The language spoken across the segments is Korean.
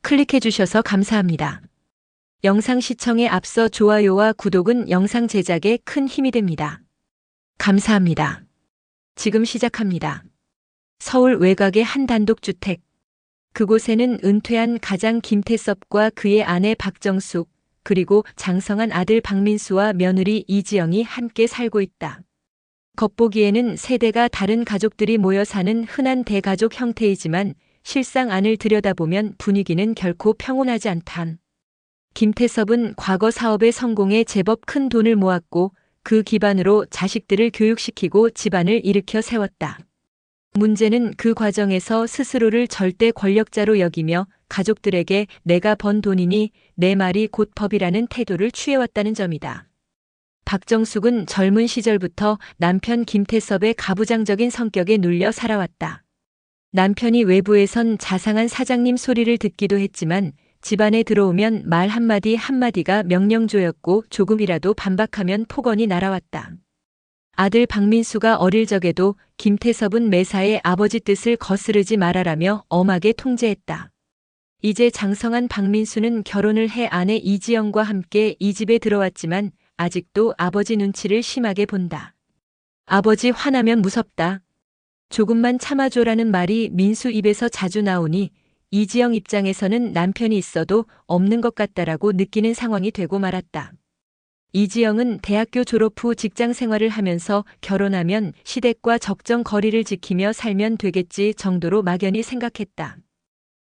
클릭해 주셔서 감사합니다. 영상 시청에 앞서 좋아요와 구독은 영상 제작에 큰 힘이 됩니다. 감사합니다. 지금 시작합니다. 서울 외곽의 한 단독주택. 그곳에는 은퇴한 가장 김태섭과 그의 아내 박정숙, 그리고 장성한 아들 박민수와 며느리 이지영이 함께 살고 있다. 겉보기에는 세대가 다른 가족들이 모여 사는 흔한 대가족 형태이지만 실상 안을 들여다보면 분위기는 결코 평온하지 않다. 김태섭은 과거 사업의 성공에 제법 큰 돈을 모았고 그 기반으로 자식들을 교육시키고 집안을 일으켜 세웠다. 문제는 그 과정에서 스스로를 절대 권력자로 여기며 가족들에게 내가 번 돈이니 내 말이 곧 법이라는 태도를 취해왔다는 점이다. 박정숙은 젊은 시절부터 남편 김태섭의 가부장적인 성격에 눌려 살아왔다. 남편이 외부에선 자상한 사장님 소리를 듣기도 했지만 집안에 들어오면 말 한마디 한마디가 명령조였고 조금이라도 반박하면 폭언이 날아왔다. 아들 박민수가 어릴 적에도 김태섭은 매사에 아버지 뜻을 거스르지 말아라며 엄하게 통제했다. 이제 장성한 박민수는 결혼을 해 아내 이지영과 함께 이 집에 들어왔지만 아직도 아버지 눈치를 심하게 본다. 아버지 화나면 무섭다. 조금만 참아줘라는 말이 민수 입에서 자주 나오니 이지영 입장에서는 남편이 있어도 없는 것 같다라고 느끼는 상황이 되고 말았다. 이지영은 대학교 졸업 후 직장 생활을 하면서 결혼하면 시댁과 적정 거리를 지키며 살면 되겠지 정도로 막연히 생각했다.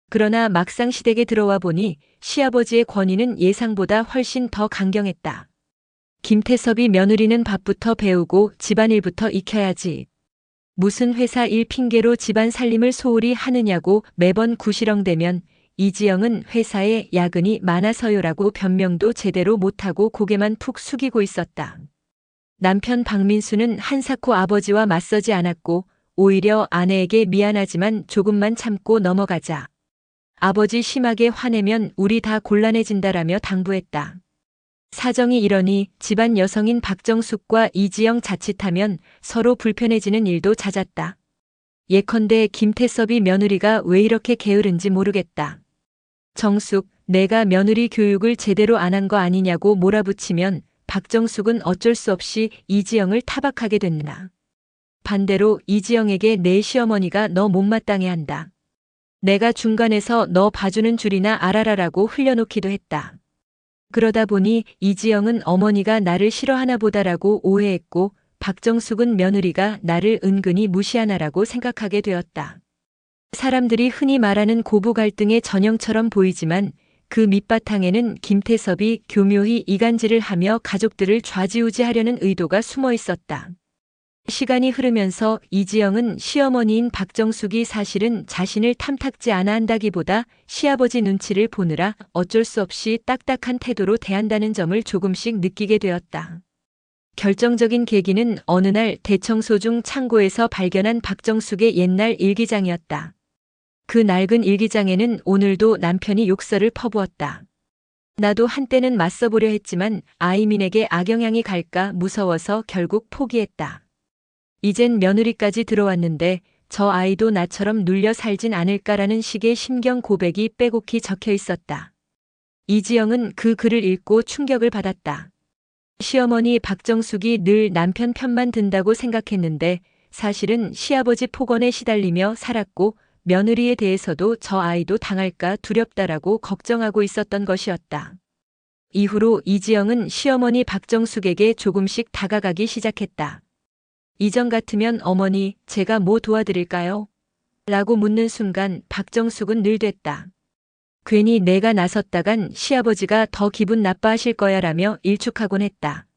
그러나 막상 시댁에 들어와 보니 시아버지의 권위는 예상보다 훨씬 더 강경했다. 김태섭이 며느리는 밥부터 배우고 집안일부터 익혀야지. 무슨 회사 일 핑계로 집안 살림을 소홀히 하느냐고 매번 구시렁대면 이지영은 회사에 야근이 많아서요라고 변명도 제대로 못하고 고개만 푹 숙이고 있었다. 남편 박민수는 한사코 아버지와 맞서지 않았고 오히려 아내에게 미안하지만 조금만 참고 넘어가자. 아버지 심하게 화내면 우리 다 곤란해진다라며 당부했다. 사정이 이러니 집안 여성인 박정숙과 이지영 자칫하면 서로 불편해지는 일도 잦았다. 예컨대 김태섭이 며느리가 왜 이렇게 게으른지 모르겠다. 정숙, 내가 며느리 교육을 제대로 안 한 거 아니냐고 몰아붙이면 박정숙은 어쩔 수 없이 이지영을 타박하게 됐나. 반대로 이지영에게 내 시어머니가 너 못마땅해 한다. 내가 중간에서 너 봐주는 줄이나 알아라라고 흘려놓기도 했다. 그러다 보니 이지영은 어머니가 나를 싫어하나 보다라고 오해했고 박정숙은 며느리가 나를 은근히 무시하나라고 생각하게 되었다. 사람들이 흔히 말하는 고부 갈등의 전형처럼 보이지만 그 밑바탕에는 김태섭이 교묘히 이간질을 하며 가족들을 좌지우지하려는 의도가 숨어 있었다. 시간이 흐르면서 이지영은 시어머니인 박정숙이 사실은 자신을 탐탁지 않아 한다기보다 시아버지 눈치를 보느라 어쩔 수 없이 딱딱한 태도로 대한다는 점을 조금씩 느끼게 되었다. 결정적인 계기는 어느 날 대청소 중 창고에서 발견한 박정숙의 옛날 일기장이었다. 그 낡은 일기장에는 오늘도 남편이 욕설을 퍼부었다. 나도 한때는 맞서보려 했지만 아이민에게 악영향이 갈까 무서워서 결국 포기했다. 이젠 며느리까지 들어왔는데 저 아이도 나처럼 눌려 살진 않을까라는 식의 심경 고백이 빼곡히 적혀 있었다. 이지영은 그 글을 읽고 충격을 받았다. 시어머니 박정숙이 늘 남편 편만 든다고 생각했는데 사실은 시아버지 폭언에 시달리며 살았고 며느리에 대해서도 저 아이도 당할까 두렵다라고 걱정하고 있었던 것이었다. 이후로 이지영은 시어머니 박정숙에게 조금씩 다가가기 시작했다. 이전 같으면 어머니, 제가 뭐 도와드릴까요? 라고 묻는 순간 박정숙은 늘 됐다. 괜히 내가 나섰다간 시아버지가 더 기분 나빠하실 거야 라며 일축하곤 했다.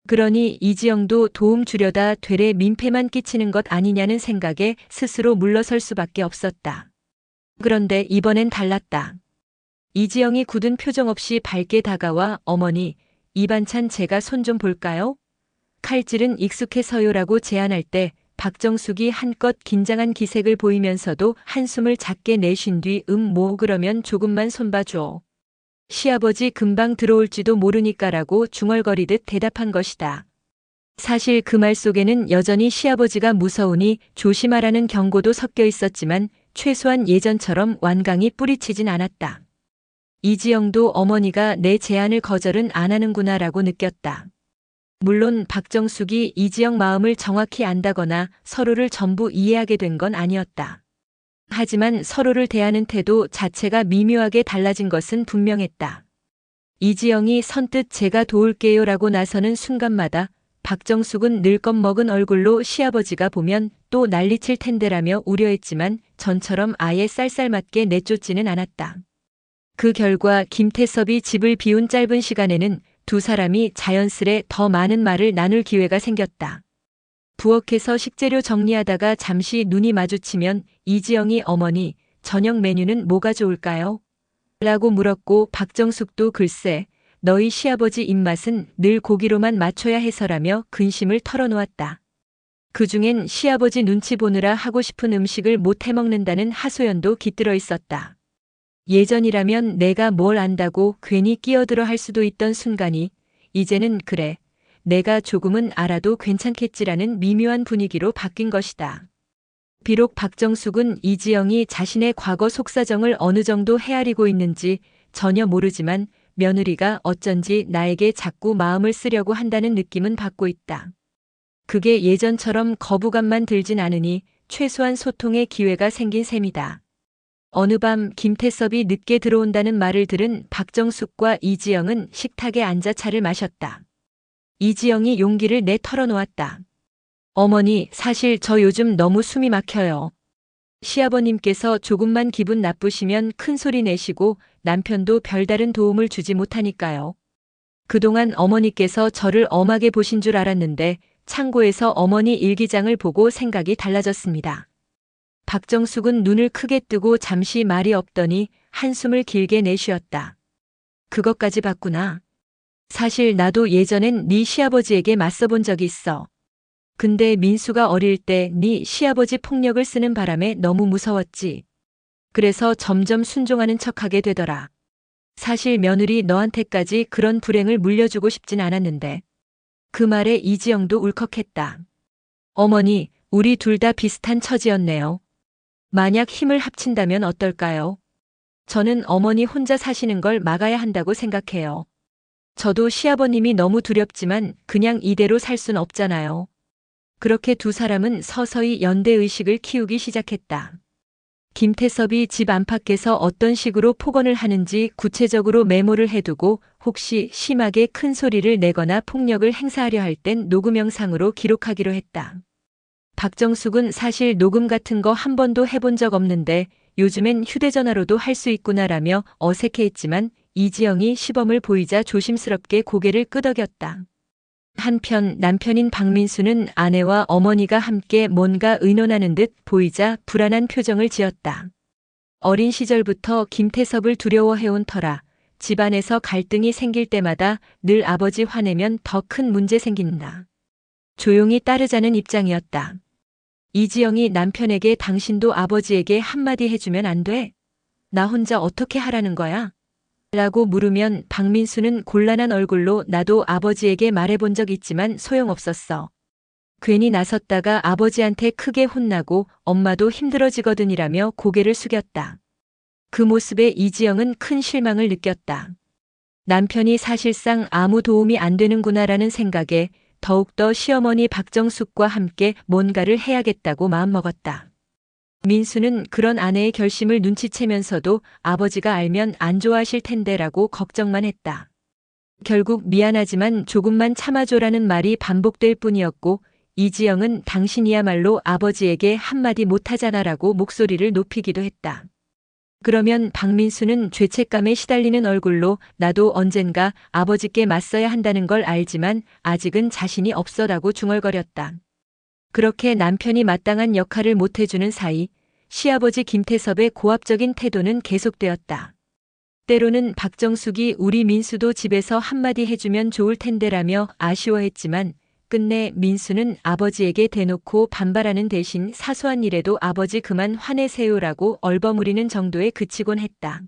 그러니 이지영도 도움 주려다 되레 민폐만 끼치는 것 아니냐는 생각에 스스로 물러설 수밖에 없었다. 그런데 이번엔 달랐다. 이지영이 굳은 표정 없이 밝게 다가와 어머니, 이 반찬 제가 손 좀 볼까요? 칼질은 익숙해서요라고 제안할 때 박정숙이 한껏 긴장한 기색을 보이면서도 한숨을 작게 내쉰 뒤 뭐 그러면 조금만 손봐줘. 시아버지 금방 들어올지도 모르니까라고 중얼거리듯 대답한 것이다. 사실 그 말 속에는 여전히 시아버지가 무서우니 조심하라는 경고도 섞여 있었지만 최소한 예전처럼 완강히 뿌리치진 않았다. 이지영도 어머니가 내 제안을 거절은 안 하는구나라고 느꼈다. 물론 박정숙이 이지영 마음을 정확히 안다거나 서로를 전부 이해하게 된 건 아니었다. 하지만 서로를 대하는 태도 자체가 미묘하게 달라진 것은 분명했다. 이지영이 선뜻 제가 도울게요라고 나서는 순간마다 박정숙은 늘 겁먹은 얼굴로 시아버지가 보면 또 난리칠 텐데라며 우려했지만 전처럼 아예 쌀쌀맞게 내쫓지는 않았다. 그 결과 김태섭이 집을 비운 짧은 시간에는 두 사람이 자연스레 더 많은 말을 나눌 기회가 생겼다. 부엌에서 식재료 정리하다가 잠시 눈이 마주치면 이지영이 어머니, 저녁 메뉴는 뭐가 좋을까요? 라고 물었고 박정숙도 글쎄, 너희 시아버지 입맛은 늘 고기로만 맞춰야 해서라며 근심을 털어놓았다. 그중엔 시아버지 눈치 보느라 하고 싶은 음식을 못 해먹는다는 하소연도 깃들어 있었다. 예전이라면 내가 뭘 안다고 괜히 끼어들어 할 수도 있던 순간이 이제는 그래, 내가 조금은 알아도 괜찮겠지라는 미묘한 분위기로 바뀐 것이다. 비록 박정숙은 이지영이 자신의 과거 속사정을 어느 정도 헤아리고 있는지 전혀 모르지만 며느리가 어쩐지 나에게 자꾸 마음을 쓰려고 한다는 느낌은 받고 있다. 그게 예전처럼 거부감만 들진 않으니 최소한 소통의 기회가 생긴 셈이다. 어느 밤 김태섭이 늦게 들어온다는 말을 들은 박정숙과 이지영은 식탁에 앉아 차를 마셨다. 이지영이 용기를 내 털어놓았다. 어머니, 사실 저 요즘 너무 숨이 막혀요. 시아버님께서 조금만 기분 나쁘시면 큰 소리 내시고 남편도 별다른 도움을 주지 못하니까요. 그동안 어머니께서 저를 엄하게 보신 줄 알았는데 창고에서 어머니 일기장을 보고 생각이 달라졌습니다. 박정숙은 눈을 크게 뜨고 잠시 말이 없더니 한숨을 길게 내쉬었다. 그것까지 봤구나. 사실 나도 예전엔 네 시아버지에게 맞서본 적이 있어. 근데 민수가 어릴 때 네 시아버지 폭력을 쓰는 바람에 너무 무서웠지. 그래서 점점 순종하는 척하게 되더라. 사실 며느리 너한테까지 그런 불행을 물려주고 싶진 않았는데. 그 말에 이지영도 울컥했다. 어머니, 우리 둘 다 비슷한 처지였네요. 만약 힘을 합친다면 어떨까요? 저는 어머니 혼자 사시는 걸 막아야 한다고 생각해요. 저도 시아버님이 너무 두렵지만 그냥 이대로 살 순 없잖아요. 그렇게 두 사람은 서서히 연대의식을 키우기 시작했다. 김태섭이 집 안팎에서 어떤 식으로 폭언을 하는지 구체적으로 메모를 해두고 혹시 심하게 큰 소리를 내거나 폭력을 행사하려 할 땐 녹음 영상으로 기록하기로 했다. 박정숙은 사실 녹음 같은 거 한 번도 해본 적 없는데 요즘엔 휴대전화로도 할 수 있구나라며 어색해했지만 이지영이 시범을 보이자 조심스럽게 고개를 끄덕였다. 한편 남편인 박민수는 아내와 어머니가 함께 뭔가 의논하는 듯 보이자 불안한 표정을 지었다. 어린 시절부터 김태섭을 두려워해온 터라 집안에서 갈등이 생길 때마다 늘 아버지 화내면 더 큰 문제 생긴다. 조용히 따르자는 입장이었다. 이지영이 남편에게 당신도 아버지에게 한마디 해주면 안 돼? 나 혼자 어떻게 하라는 거야? 라고 물으면 박민수는 곤란한 얼굴로 나도 아버지에게 말해본 적 있지만 소용없었어. 괜히 나섰다가 아버지한테 크게 혼나고 엄마도 힘들어지거든이라며 고개를 숙였다. 그 모습에 이지영은 큰 실망을 느꼈다. 남편이 사실상 아무 도움이 안 되는구나라는 생각에 더욱더 시어머니 박정숙과 함께 뭔가를 해야겠다고 마음먹었다. 민수는 그런 아내의 결심을 눈치채면서도 아버지가 알면 안 좋아하실 텐데라고 걱정만 했다. 결국 미안하지만 조금만 참아줘라는 말이 반복될 뿐이었고 이지영은 당신이야말로 아버지에게 한마디 못하잖아라고 목소리를 높이기도 했다. 그러면 박민수는 죄책감에 시달리는 얼굴로 나도 언젠가 아버지께 맞서야 한다는 걸 알지만 아직은 자신이 없어라고 중얼거렸다. 그렇게 남편이 마땅한 역할을 못해주는 사이 시아버지 김태섭의 고압적인 태도는 계속되었다. 때로는 박정숙이 우리 민수도 집에서 한마디 해주면 좋을 텐데라며 아쉬워했지만 끝내 민수는 아버지에게 대놓고 반발하는 대신 사소한 일에도 아버지 그만 화내세요라고 얼버무리는 정도에 그치곤 했다.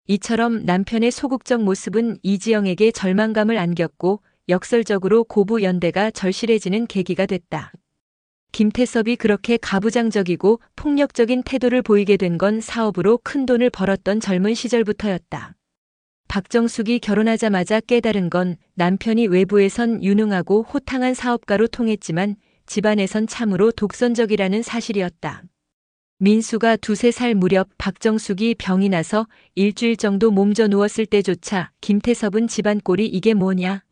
이처럼 남편의 소극적 모습은 이지영에게 절망감을 안겼고 역설적으로 고부 연대가 절실해지는 계기가 됐다. 김태섭이 그렇게 가부장적이고 폭력적인 태도를 보이게 된 건 사업으로 큰 돈을 벌었던 젊은 시절부터였다. 박정숙이 결혼하자마자 깨달은 건 남편이 외부에선 유능하고 호탕한 사업가로 통했지만 집안에선 참으로 독선적이라는 사실이었다. 민수가 2~3살 무렵 박정숙이 병이 나서 일주일 정도 몸져 누웠을 때조차 김태섭은 집안 꼴이 이게 뭐냐?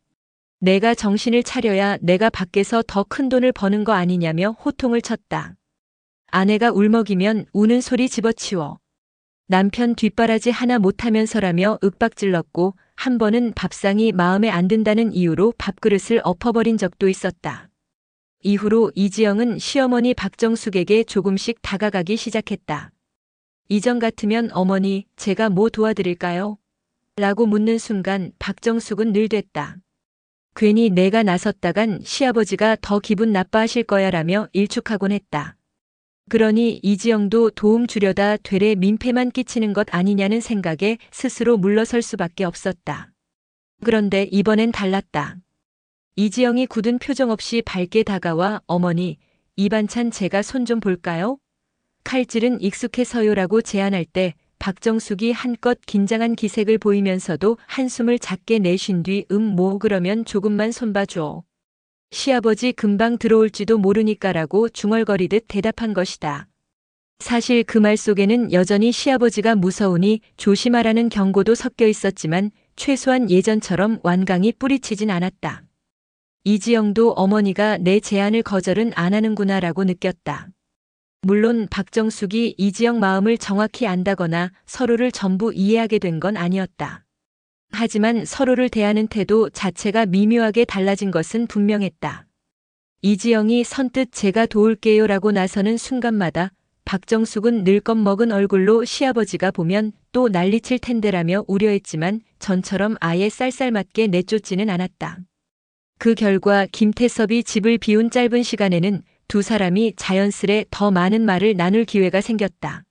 내가 정신을 차려야 내가 밖에서 더 큰 돈을 버는 거 아니냐며 호통을 쳤다. 아내가 울먹이면 우는 소리 집어치워. 남편 뒷바라지 하나 못하면서라며 윽박질렀고 한 번은 밥상이 마음에 안 든다는 이유로 밥그릇을 엎어버린 적도 있었다. 이후로 이지영은 시어머니 박정숙에게 조금씩 다가가기 시작했다. 이전 같으면 어머니, 제가 뭐 도와드릴까요? 라고 묻는 순간 박정숙은 늘 됐다. 괜히 내가 나섰다간 시아버지가 더 기분 나빠하실 거야 라며 일축하곤 했다. 그러니 이지영도 도움 주려다 되레 민폐만 끼치는 것 아니냐는 생각에 스스로 물러설 수밖에 없었다. 그런데 이번엔 달랐다. 이지영이 굳은 표정 없이 밝게 다가와 어머니, 이 반찬 제가 손 좀 볼까요? 칼질은 익숙해서요라고 제안할 때 박정숙이 한껏 긴장한 기색을 보이면서도 한숨을 작게 내쉰 뒤 뭐 그러면 조금만 손봐줘. 시아버지 금방 들어올지도 모르니까라고 중얼거리듯 대답한 것이다. 사실 그 말 속에는 여전히 시아버지가 무서우니 조심하라는 경고도 섞여 있었지만 최소한 예전처럼 완강히 뿌리치진 않았다. 이지영도 어머니가 내 제안을 거절은 안 하는구나라고 느꼈다. 물론 박정숙이 이지영 마음을 정확히 안다거나 서로를 전부 이해하게 된 건 아니었다. 하지만 서로를 대하는 태도 자체가 미묘하게 달라진 것은 분명했다. 이지영이 선뜻 제가 도울게요 라고 나서는 순간마다 박정숙은 늘 겁먹은 얼굴로 시아버지가 보면 또 난리칠 텐데라며 우려했지만 전처럼 아예 쌀쌀맞게 내쫓지는 않았다. 그 결과 김태섭이 집을 비운 짧은 시간에는 두 사람이 자연스레 더 많은 말을 나눌 기회가 생겼다.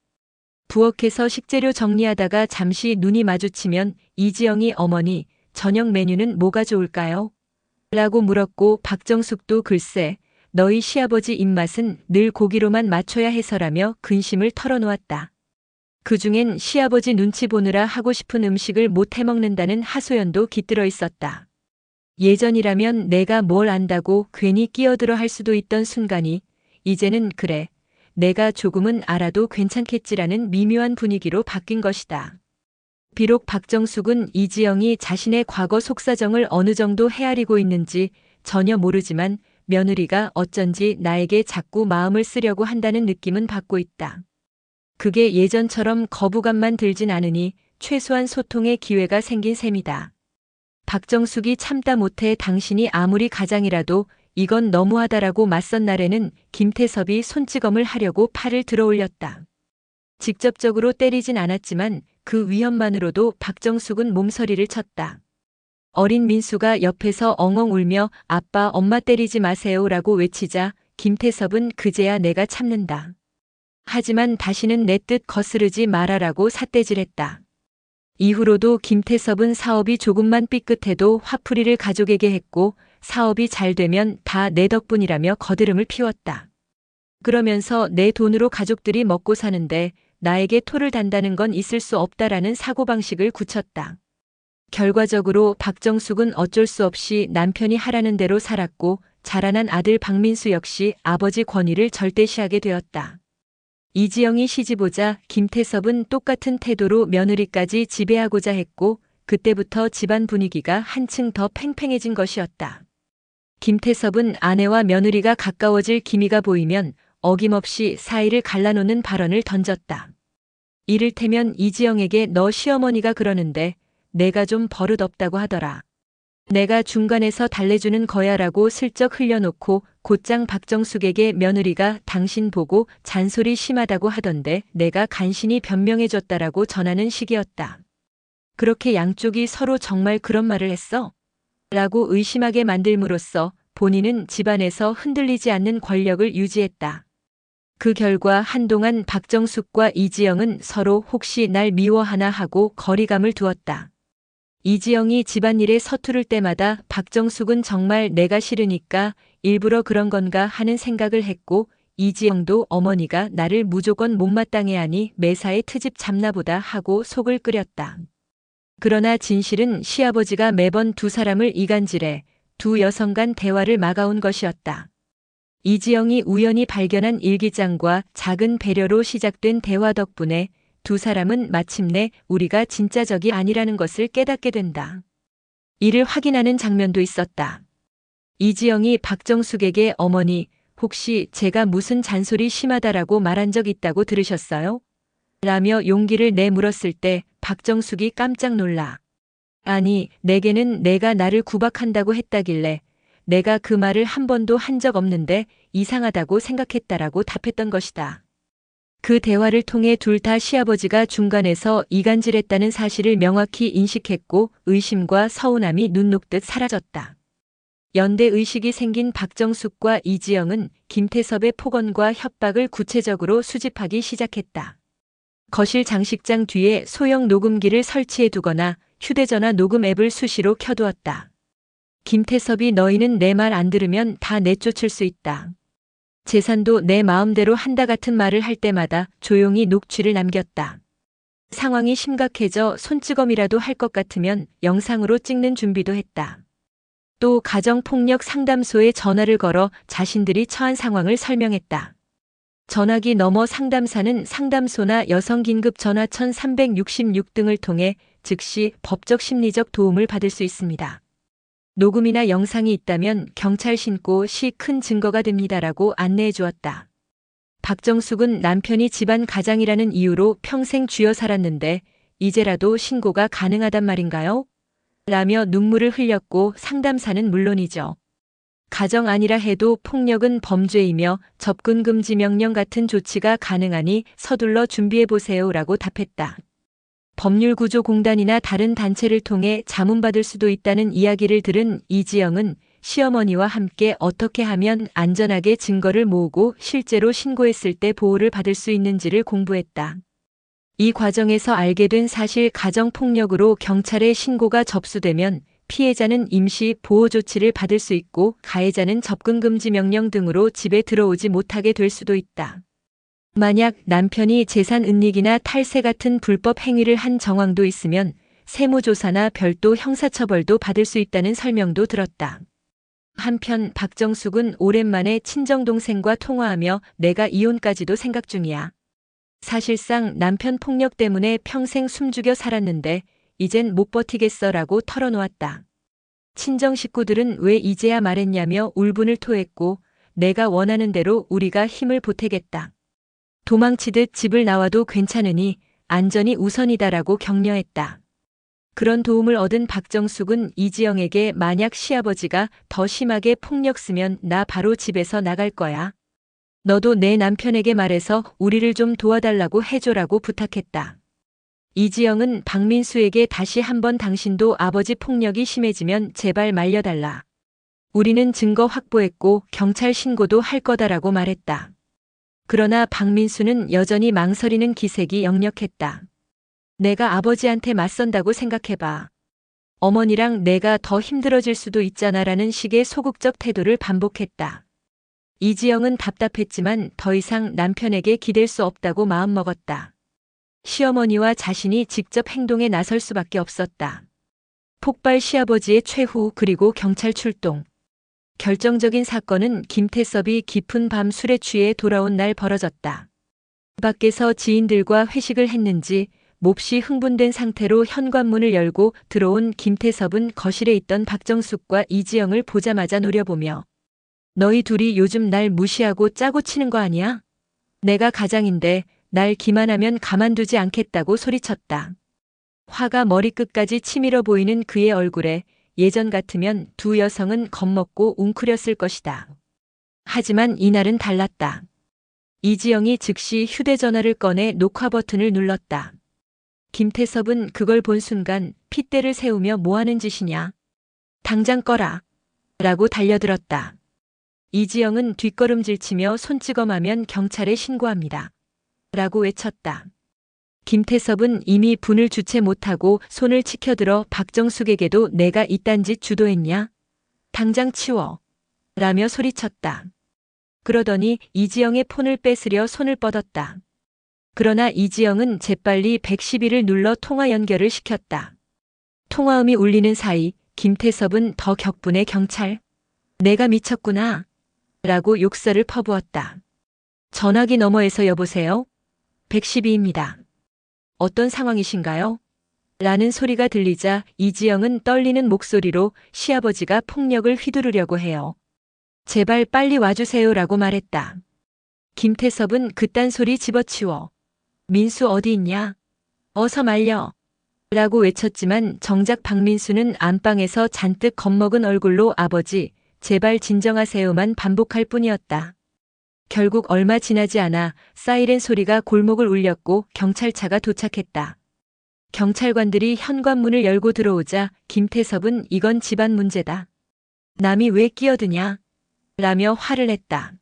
부엌에서 식재료 정리하다가 잠시 눈이 마주치면 이지영이 어머니, 저녁 메뉴는 뭐가 좋을까요? 라고 물었고 박정숙도 글쎄, 너희 시아버지 입맛은 늘 고기로만 맞춰야 해서라며 근심을 털어놓았다. 그중엔 시아버지 눈치 보느라 하고 싶은 음식을 못 해먹는다는 하소연도 깃들어 있었다. 예전이라면 내가 뭘 안다고 괜히 끼어들어 할 수도 있던 순간이 이제는 그래. 내가 조금은 알아도 괜찮겠지라는 미묘한 분위기로 바뀐 것이다. 비록 박정숙은 이지영이 자신의 과거 속사정을 어느 정도 헤아리고 있는지 전혀 모르지만 며느리가 어쩐지 나에게 자꾸 마음을 쓰려고 한다는 느낌은 받고 있다. 그게 예전처럼 거부감만 들진 않으니 최소한 소통의 기회가 생긴 셈이다. 박정숙이 참다 못해 당신이 아무리 가장이라도 이건 너무하다라고 맞선 날에는 김태섭이 손찌검을 하려고 팔을 들어 올렸다. 직접적으로 때리진 않았지만 그 위험만으로도 박정숙은 몸서리를 쳤다. 어린 민수가 옆에서 엉엉 울며 아빠 엄마 때리지 마세요라고 외치자 김태섭은 그제야 내가 참는다. 하지만 다시는 내 뜻 거스르지 말아라고 삿대질했다. 이후로도 김태섭은 사업이 조금만 삐끗해도 화풀이를 가족에게 했고 사업이 잘 되면 다 내 덕분이라며 거드름을 피웠다. 그러면서 내 돈으로 가족들이 먹고 사는데 나에게 토를 단다는 건 있을 수 없다라는 사고방식을 굳혔다. 결과적으로 박정숙은 어쩔 수 없이 남편이 하라는 대로 살았고 자라난 아들 박민수 역시 아버지 권위를 절대시하게 되었다. 이지영이 시집오자 김태섭은 똑같은 태도로 며느리까지 지배하고자 했고 그때부터 집안 분위기가 한층 더 팽팽해진 것이었다. 김태섭은 아내와 며느리가 가까워질 기미가 보이면 어김없이 사이를 갈라놓는 발언을 던졌다. 이를테면 이지영에게 너 시어머니가 그러는데 내가 좀 버릇없다고 하더라. 내가 중간에서 달래주는 거야라고 슬쩍 흘려놓고 곧장 박정숙에게 며느리가 당신 보고 잔소리 심하다고 하던데 내가 간신히 변명해줬다라고 전하는 식이었다. 그렇게 양쪽이 서로 정말 그런 말을 했어? 라고 의심하게 만들므로써 본인은 집안에서 흔들리지 않는 권력을 유지했다. 그 결과 한동안 박정숙과 이지영은 서로 혹시 날 미워하나 하고 거리감을 두었다. 이지영이 집안일에 서투를 때마다 박정숙은 정말 내가 싫으니까 일부러 그런 건가 하는 생각을 했고 이지영도 어머니가 나를 무조건 못마땅해 하니 매사에 트집 잡나보다 하고 속을 끓였다. 그러나 진실은 시아버지가 매번 두 사람을 이간질해 두 여성 간 대화를 막아온 것이었다. 이지영이 우연히 발견한 일기장과 작은 배려로 시작된 대화 덕분에 두 사람은 마침내 우리가 진짜 적이 아니라는 것을 깨닫게 된다. 이를 확인하는 장면도 있었다. 이지영이 박정숙에게 어머니, 혹시 제가 무슨 잔소리 심하다라고 말한 적 있다고 들으셨어요? 라며 용기를 내물었을 때 박정숙이 깜짝 놀라. 아니, 내게는 내가 나를 구박한다고 했다길래 내가 그 말을 한 번도 한 적 없는데 이상하다고 생각했다라고 답했던 것이다. 그 대화를 통해 둘 다 시아버지가 중간에서 이간질했다는 사실을 명확히 인식했고 의심과 서운함이 눈 녹듯 사라졌다. 연대 의식이 생긴 박정숙과 이지영은 김태섭의 폭언과 협박을 구체적으로 수집하기 시작했다. 거실 장식장 뒤에 소형 녹음기를 설치해 두거나 휴대전화 녹음 앱을 수시로 켜두었다. 김태섭이 너희는 내 말 안 들으면 다 내쫓을 수 있다. 재산도 내 마음대로 한다 같은 말을 할 때마다 조용히 녹취를 남겼다. 상황이 심각해져 손찌검이라도 할 것 같으면 영상으로 찍는 준비도 했다. 또 가정폭력 상담소에 전화를 걸어 자신들이 처한 상황을 설명했다. 전화기 너머 상담사는 상담소나 여성긴급전화 1366 등을 통해 즉시 법적 심리적 도움을 받을 수 있습니다. 녹음이나 영상이 있다면 경찰 신고 시 큰 증거가 됩니다라고 안내해 주었다. 박정숙은 남편이 집안 가장이라는 이유로 평생 쥐어 살았는데 이제라도 신고가 가능하단 말인가요? 라며 눈물을 흘렸고 상담사는 물론이죠. 가정 아니라 해도 폭력은 범죄이며 접근금지 명령 같은 조치가 가능하니 서둘러 준비해보세요라고 답했다. 법률구조공단이나 다른 단체를 통해 자문받을 수도 있다는 이야기를 들은 이지영은 시어머니와 함께 어떻게 하면 안전하게 증거를 모으고 실제로 신고했을 때 보호를 받을 수 있는지를 공부했다. 이 과정에서 알게 된 사실 가정폭력으로 경찰에 신고가 접수되면 피해자는 임시 보호조치를 받을 수 있고 가해자는 접근금지 명령 등으로 집에 들어오지 못하게 될 수도 있다. 만약 남편이 재산 은닉이나 탈세 같은 불법 행위를 한 정황도 있으면 세무조사나 별도 형사처벌도 받을 수 있다는 설명도 들었다. 한편 박정숙은 오랜만에 친정동생과 통화하며 내가 이혼까지도 생각 중이야. 사실상 남편 폭력 때문에 평생 숨죽여 살았는데 이젠 못 버티겠어라고 털어놓았다. 친정 식구들은 왜 이제야 말했냐며 울분을 토했고 내가 원하는 대로 우리가 힘을 보태겠다. 도망치듯 집을 나와도 괜찮으니 안전이 우선이다라고 격려했다. 그런 도움을 얻은 박정숙은 이지영에게 만약 시아버지가 더 심하게 폭력 쓰면 나 바로 집에서 나갈 거야. 너도 내 남편에게 말해서 우리를 좀 도와달라고 해줘라고 부탁했다. 이지영은 박민수에게 다시 한번 당신도 아버지 폭력이 심해지면 제발 말려달라. 우리는 증거 확보했고 경찰 신고도 할 거다라고 말했다. 그러나 박민수는 여전히 망설이는 기색이 역력했다. 내가 아버지한테 맞선다고 생각해봐. 어머니랑 내가 더 힘들어질 수도 있잖아라는 식의 소극적 태도를 반복했다. 이지영은 답답했지만 더 이상 남편에게 기댈 수 없다고 마음먹었다. 시어머니와 자신이 직접 행동에 나설 수밖에 없었다. 폭발 시아버지의 최후 그리고 경찰 출동. 결정적인 사건은 김태섭이 깊은 밤 술에 취해 돌아온 날 벌어졌다. 밖에서 지인들과 회식을 했는지 몹시 흥분된 상태로 현관문을 열고 들어온 김태섭은 거실에 있던 박정숙과 이지영을 보자마자 노려보며 너희 둘이 요즘 날 무시하고 짜고 치는 거 아니야? 내가 가장인데 날 기만하면 가만두지 않겠다고 소리쳤다. 화가 머리끝까지 치밀어 보이는 그의 얼굴에 예전 같으면 두 여성은 겁먹고 웅크렸을 것이다. 하지만 이날은 달랐다. 이지영이 즉시 휴대전화를 꺼내 녹화 버튼을 눌렀다. 김태섭은 그걸 본 순간 핏대를 세우며 뭐하는 짓이냐. 당장 꺼라. 라고 달려들었다. 이지영은 뒷걸음질치며 손찌검하면 경찰에 신고합니다. 라고 외쳤다. 김태섭은 이미 분을 주체 못하고 손을 치켜들어 박정숙에게도 내가 이딴 짓 주도했냐? 당장 치워. 라며 소리쳤다. 그러더니 이지영의 폰을 뺏으려 손을 뻗었다. 그러나 이지영은 재빨리 112를 눌러 통화 연결을 시켰다. 통화음이 울리는 사이 김태섭은 더 격분해 경찰. 내가 미쳤구나. 라고 욕설을 퍼부었다. 전화기 너머에서 여보세요? 112입니다. 어떤 상황이신가요? 라는 소리가 들리자 이지영은 떨리는 목소리로 시아버지가 폭력을 휘두르려고 해요. 제발 빨리 와주세요 라고 말했다. 김태섭은 그딴 소리 집어치워. 민수 어디 있냐? 어서 말려. 라고 외쳤지만 정작 박민수는 안방에서 잔뜩 겁먹은 얼굴로 아버지, 제발 진정하세요만 반복할 뿐이었다. 결국 얼마 지나지 않아 사이렌 소리가 골목을 울렸고 경찰차가 도착했다. 경찰관들이 현관문을 열고 들어오자 김태섭은 이건 집안 문제다. 남이 왜 끼어드냐? 라며 화를 냈다.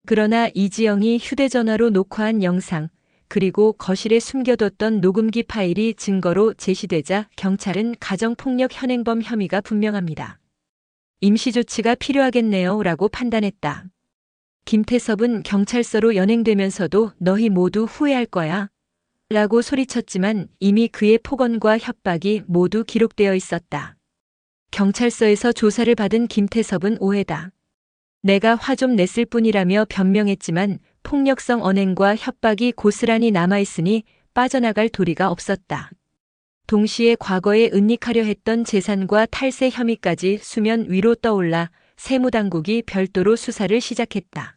그러나 이지영이 휴대전화로 녹화한 영상, 그리고 거실에 숨겨뒀던 녹음기 파일이 증거로 제시되자 경찰은 가정폭력 현행범 혐의가 분명합니다. 임시조치가 필요하겠네요 라고 판단했다. 김태섭은 경찰서로 연행되면서도 너희 모두 후회할 거야 라고 소리쳤지만 이미 그의 폭언과 협박이 모두 기록되어 있었다. 경찰서에서 조사를 받은 김태섭은 오해다. 내가 화 좀 냈을 뿐이라며 변명했지만 폭력성 언행과 협박이 고스란히 남아있으니 빠져나갈 도리가 없었다. 동시에 과거에 은닉하려 했던 재산과 탈세 혐의까지 수면 위로 떠올라 세무당국이 별도로 수사를 시작했다.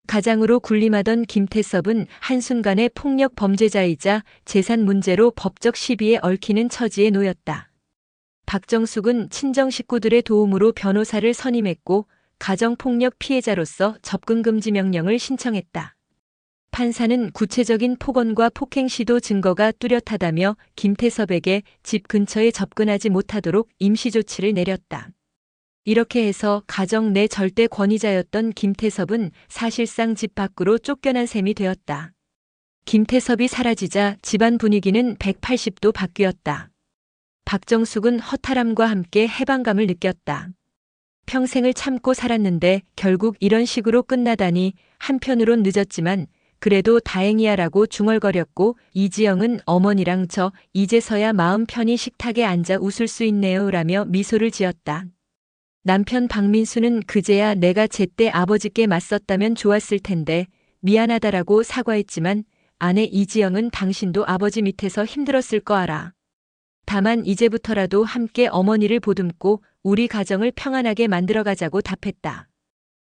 가장으로 군림하던 김태섭은 한순간에 폭력 범죄자이자 재산 문제로 법적 시비에 얽히는 처지에 놓였다. 박정숙은 친정 식구들의 도움으로 변호사를 선임했고 가정폭력 피해자로서 접근금지 명령을 신청했다. 판사는 구체적인 폭언과 폭행 시도 증거가 뚜렷하다며 김태섭에게 집 근처에 접근하지 못하도록 임시조치를 내렸다. 이렇게 해서 가정 내 절대 권위자였던 김태섭은 사실상 집 밖으로 쫓겨난 셈이 되었다. 김태섭이 사라지자 집안 분위기는 180도 바뀌었다. 박정숙은 허탈함과 함께 해방감을 느꼈다. 평생을 참고 살았는데 결국 이런 식으로 끝나다니 한편으론 늦었지만 그래도 다행이야라고 중얼거렸고 이지영은 어머니랑 저 이제서야 마음 편히 식탁에 앉아 웃을 수 있네요 라며 미소를 지었다. 남편 박민수는 그제야 내가 제때 아버지께 맞섰다면 좋았을 텐데 미안하다라고 사과했지만 아내 이지영은 당신도 아버지 밑에서 힘들었을 거 알아. 다만 이제부터라도 함께 어머니를 보듬고 우리 가정을 평안하게 만들어가자고 답했다.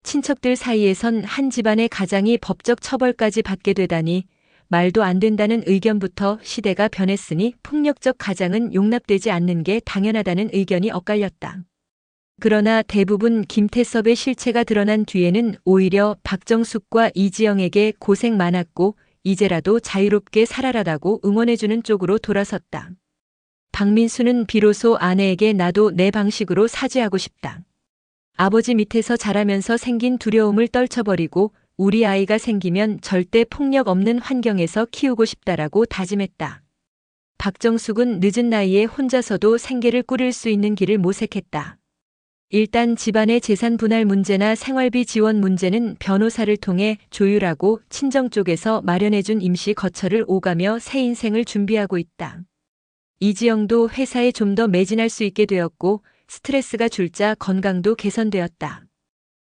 친척들 사이에선 한 집안의 가장이 법적 처벌까지 받게 되다니 말도 안 된다는 의견부터 시대가 변했으니 폭력적 가장은 용납되지 않는 게 당연하다는 의견이 엇갈렸다. 그러나 대부분 김태섭의 실체가 드러난 뒤에는 오히려 박정숙과 이지영에게 고생 많았고 이제라도 자유롭게 살아라라고 응원해주는 쪽으로 돌아섰다. 박민수는 비로소 아내에게 나도 내 방식으로 사죄하고 싶다. 아버지 밑에서 자라면서 생긴 두려움을 떨쳐버리고 우리 아이가 생기면 절대 폭력 없는 환경에서 키우고 싶다라고 다짐했다. 박정숙은 늦은 나이에 혼자서도 생계를 꾸릴 수 있는 길을 모색했다. 일단 집안의 재산 분할 문제나 생활비 지원 문제는 변호사를 통해 조율하고 친정 쪽에서 마련해준 임시 거처를 오가며 새 인생을 준비하고 있다. 이지영도 회사에 좀 더 매진할 수 있게 되었고 스트레스가 줄자 건강도 개선되었다.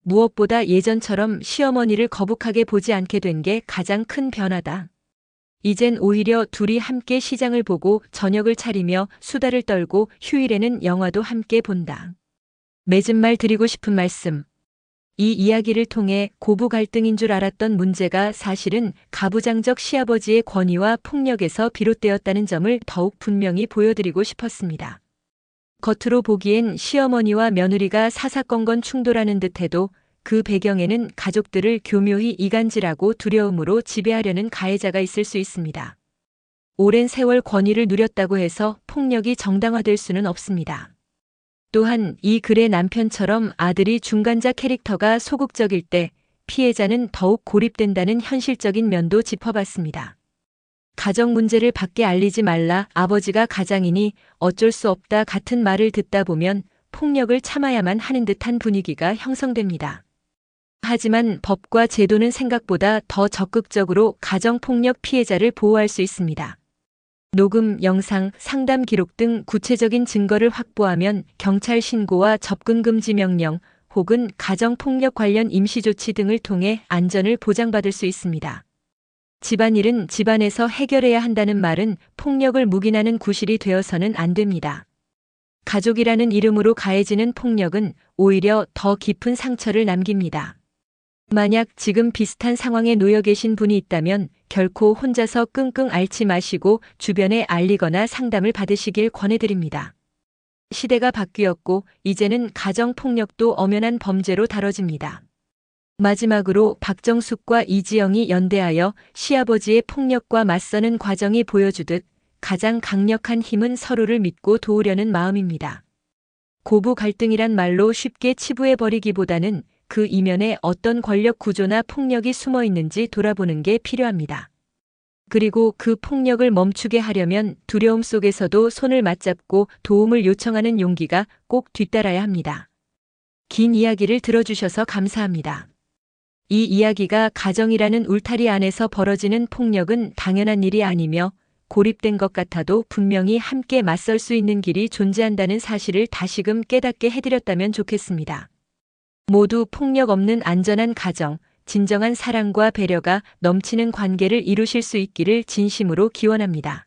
무엇보다 예전처럼 시어머니를 거북하게 보지 않게 된 게 가장 큰 변화다. 이젠 오히려 둘이 함께 시장을 보고 저녁을 차리며 수다를 떨고 휴일에는 영화도 함께 본다. 맺은 말 드리고 싶은 말씀. 이 이야기를 통해 고부 갈등인 줄 알았던 문제가 사실은 가부장적 시아버지의 권위와 폭력에서 비롯되었다는 점을 더욱 분명히 보여드리고 싶었습니다. 겉으로 보기엔 시어머니와 며느리가 사사건건 충돌하는 듯해도 그 배경에는 가족들을 교묘히 이간질하고 두려움으로 지배하려는 가해자가 있을 수 있습니다. 오랜 세월 권위를 누렸다고 해서 폭력이 정당화될 수는 없습니다. 또한 이 글의 남편처럼 아들이 중간자 캐릭터가 소극적일 때 피해자는 더욱 고립된다는 현실적인 면도 짚어봤습니다. 가정 문제를 밖에 알리지 말라 아버지가 가장이니 어쩔 수 없다 같은 말을 듣다 보면 폭력을 참아야만 하는 듯한 분위기가 형성됩니다. 하지만 법과 제도는 생각보다 더 적극적으로 가정폭력 피해자를 보호할 수 있습니다. 녹음, 영상, 상담 기록 등 구체적인 증거를 확보하면 경찰 신고와 접근 금지 명령 혹은 가정폭력 관련 임시조치 등을 통해 안전을 보장받을 수 있습니다. 집안일은 집안에서 해결해야 한다는 말은 폭력을 묵인하는 구실이 되어서는 안 됩니다. 가족이라는 이름으로 가해지는 폭력은 오히려 더 깊은 상처를 남깁니다. 만약 지금 비슷한 상황에 놓여 계신 분이 있다면 결코 혼자서 끙끙 앓지 마시고 주변에 알리거나 상담을 받으시길 권해드립니다. 시대가 바뀌었고 이제는 가정폭력도 엄연한 범죄로 다뤄집니다. 마지막으로 박정숙과 이지영이 연대하여 시아버지의 폭력과 맞서는 과정이 보여주듯 가장 강력한 힘은 서로를 믿고 도우려는 마음입니다. 고부 갈등이란 말로 쉽게 치부해버리기보다는 그 이면에 어떤 권력 구조나 폭력이 숨어 있는지 돌아보는 게 필요합니다. 그리고 그 폭력을 멈추게 하려면 두려움 속에서도 손을 맞잡고 도움을 요청하는 용기가 꼭 뒤따라야 합니다. 긴 이야기를 들어주셔서 감사합니다. 이 이야기가 가정이라는 울타리 안에서 벌어지는 폭력은 당연한 일이 아니며 고립된 것 같아도 분명히 함께 맞설 수 있는 길이 존재한다는 사실을 다시금 깨닫게 해드렸다면 좋겠습니다. 모두 폭력 없는 안전한 가정, 진정한 사랑과 배려가 넘치는 관계를 이루실 수 있기를 진심으로 기원합니다.